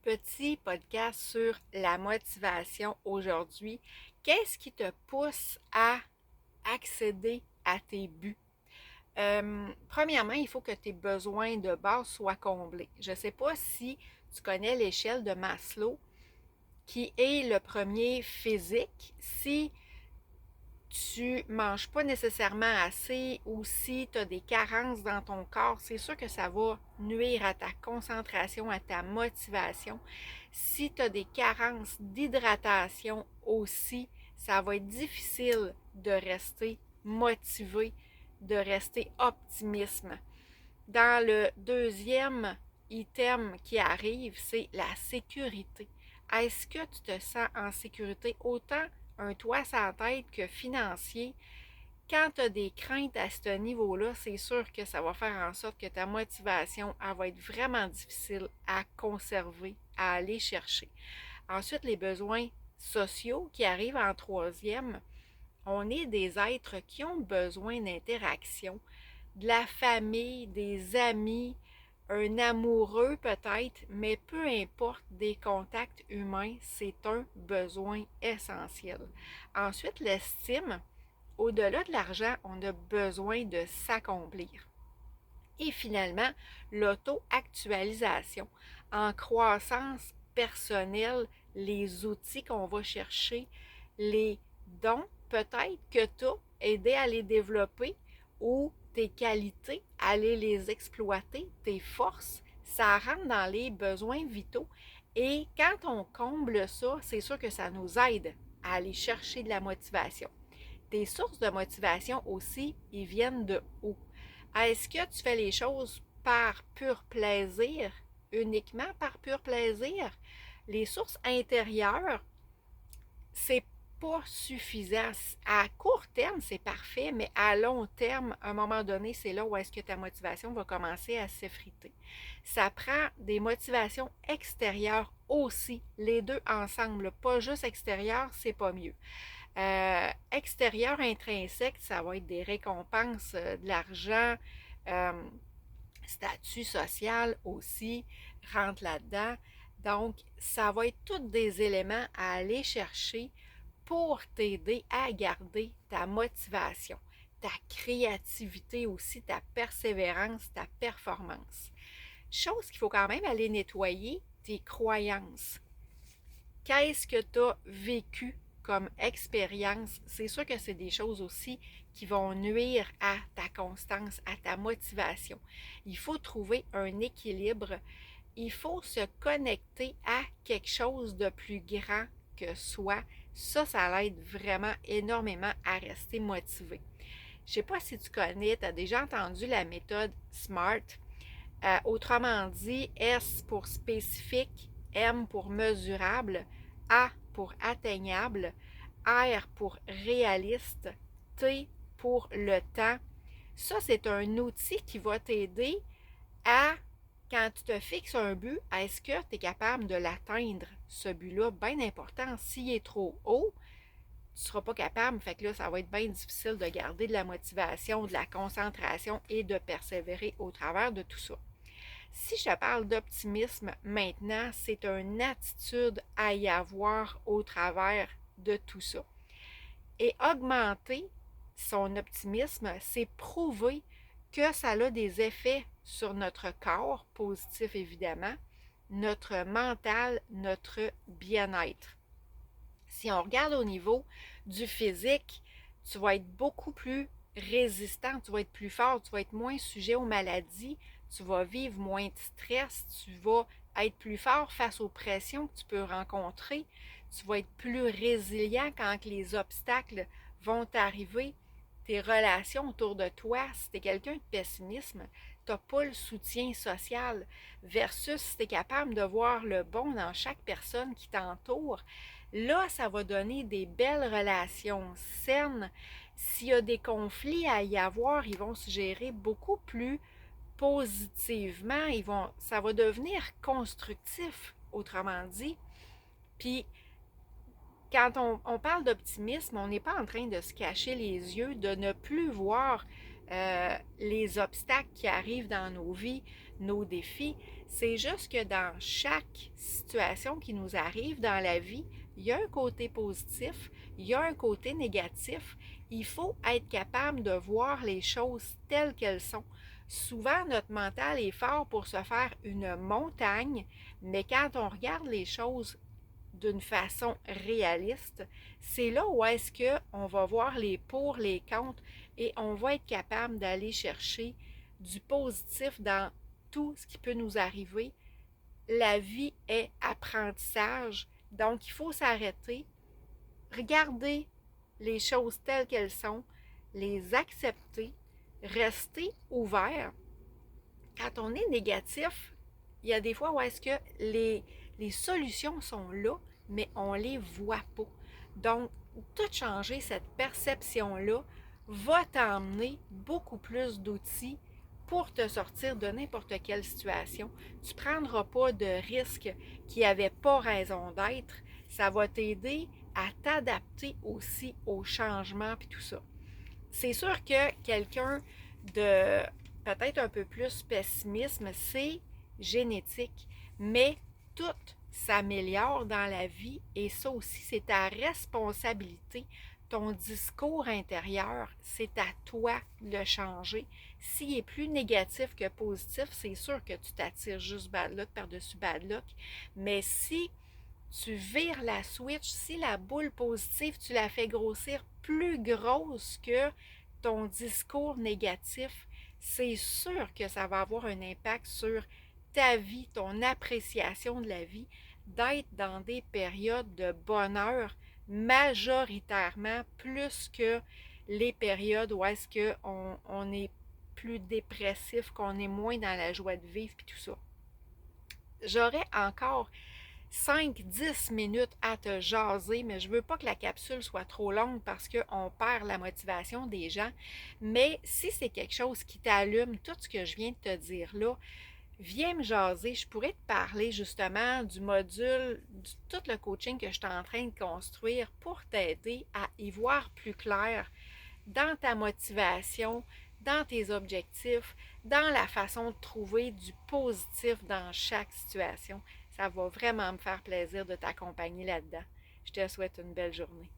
petit podcast sur la motivation aujourd'hui. Qu'est-ce qui te pousse à accéder à tes buts? Premièrement, il faut que tes besoins de base soient comblés. Je ne sais pas si tu connais l'échelle de Maslow, qui est le premier physique. Si tu manges pas nécessairement assez ou si tu as des carences dans ton corps, c'est sûr que ça va nuire à ta concentration, à ta motivation. Si tu as des carences d'hydratation aussi, ça va être difficile de rester motivé, de rester optimiste. Dans le deuxième item qui arrive, c'est la sécurité. Est-ce que tu te sens en sécurité autant un toit sans tête que financier? Quand tu as des craintes à ce niveau-là, c'est sûr que ça va faire en sorte que ta motivation elle va être vraiment difficile à conserver, à aller chercher. Ensuite, les besoins sociaux qui arrivent en troisième. On est des êtres qui ont besoin d'interaction, de la famille, des amis, un amoureux peut-être, mais peu importe, des contacts humains, c'est un besoin essentiel. Ensuite, l'estime, au-delà de l'argent, on a besoin de s'accomplir. Et finalement, l'auto-actualisation. En croissance personnelle, les outils qu'on va chercher, les dons peut-être que tu as aidé à les développer ou tes qualités, aller les exploiter, tes forces, ça rentre dans les besoins vitaux. Et quand on comble ça, c'est sûr que ça nous aide à aller chercher de la motivation. Tes sources de motivation aussi, ils viennent de où? Est-ce que tu fais les choses par pur plaisir, uniquement par pur plaisir? Les sources intérieures, c'est pas suffisant. À court terme, c'est parfait, mais à long terme, à un moment donné, c'est là où est-ce que ta motivation va commencer à s'effriter. Ça prend des motivations extérieures aussi, les deux ensemble, pas juste extérieures, c'est pas mieux. Extérieur intrinsèque, ça va être des récompenses, de l'argent, euh, statut social aussi rentre là-dedans. Donc, ça va être tous des éléments à aller chercher pour t'aider à garder ta motivation, ta créativité aussi, ta persévérance, ta performance. Chose qu'il faut quand même aller nettoyer, tes croyances. Qu'est-ce que tu as vécu comme expérience? C'est sûr que c'est des choses aussi qui vont nuire à ta constance, à ta motivation. Il faut trouver un équilibre. Il faut se connecter à quelque chose de plus grand que soi. Ça l'aide vraiment énormément à rester motivé. Je ne sais pas si tu connais, tu as déjà entendu la méthode SMART. Autrement dit, S pour spécifique, M pour mesurable, A pour atteignable, R pour réaliste, T pour le temps. Ça, c'est un outil qui va t'aider à, quand tu te fixes un but, est-ce que tu es capable de l'atteindre, ce but-là? Bien important. S'il est trop haut, tu ne seras pas capable. Fait que là, ça va être bien difficile de garder de la motivation, de la concentration et de persévérer au travers de tout ça. Si je parle d'optimisme maintenant, c'est une attitude à y avoir au travers de tout ça. Et augmenter son optimisme, c'est prouver que ça a des effets sur notre corps, positif évidemment, notre mental, notre bien-être. Si on regarde au niveau du physique, tu vas être beaucoup plus résistant, tu vas être plus fort, tu vas être moins sujet aux maladies, tu vas vivre moins de stress, tu vas être plus fort face aux pressions que tu peux rencontrer, tu vas être plus résilient quand les obstacles vont arriver. Tes relations autour de toi, si tu es quelqu'un de pessimisme, tu n'as pas le soutien social versus si tu es capable de voir le bon dans chaque personne qui t'entoure. Là, ça va donner des belles relations saines. S'il y a des conflits à y avoir, ils vont se gérer beaucoup plus positivement. Ça va devenir constructif, autrement dit. Puis, quand on parle d'optimisme, on n'est pas en train de se cacher les yeux, de ne plus voir les obstacles qui arrivent dans nos vies, nos défis. C'est juste que dans chaque situation qui nous arrive dans la vie, il y a un côté positif, il y a un côté négatif. Il faut être capable de voir les choses telles qu'elles sont. Souvent, notre mental est fort pour se faire une montagne, mais quand on regarde les choses d'une façon réaliste, c'est là où est-ce qu'on va voir les pour, les contre et on va être capable d'aller chercher du positif dans tout ce qui peut nous arriver. La vie est apprentissage, donc il faut s'arrêter, regarder les choses telles qu'elles sont, les accepter, rester ouvert. Quand on est négatif, il y a des fois où est-ce que les solutions sont là, mais on ne les voit pas. Donc, tout changer cette perception-là va t'emmener beaucoup plus d'outils pour te sortir de n'importe quelle situation. Tu ne prendras pas de risques qui n'avaient pas raison d'être. Ça va t'aider à t'adapter aussi aux changements et tout ça. C'est sûr que quelqu'un de peut-être un peu plus pessimisme, c'est génétique, mais tout s'améliore dans la vie et ça aussi, c'est ta responsabilité. Ton discours intérieur, c'est à toi de le changer. S'il est plus négatif que positif, c'est sûr que tu t'attires juste bad luck par-dessus bad luck. Mais si tu vires la switch, si la boule positive, tu la fais grossir plus grosse que ton discours négatif, c'est sûr que ça va avoir un impact sur ta vie, ton appréciation de la vie, d'être dans des périodes de bonheur majoritairement plus que les périodes où est-ce qu'on est plus dépressif, qu'on est moins dans la joie de vivre et tout ça. J'aurais encore 5-10 minutes à te jaser, mais je veux pas que la capsule soit trop longue parce qu'on perd la motivation des gens. Mais si c'est quelque chose qui t'allume, tout ce que je viens de te dire là, viens me jaser. Je pourrais te parler justement du module, de tout le coaching que je suis en train de construire pour t'aider à y voir plus clair dans ta motivation, dans tes objectifs, dans la façon de trouver du positif dans chaque situation. Ça va vraiment me faire plaisir de t'accompagner là-dedans. Je te souhaite une belle journée.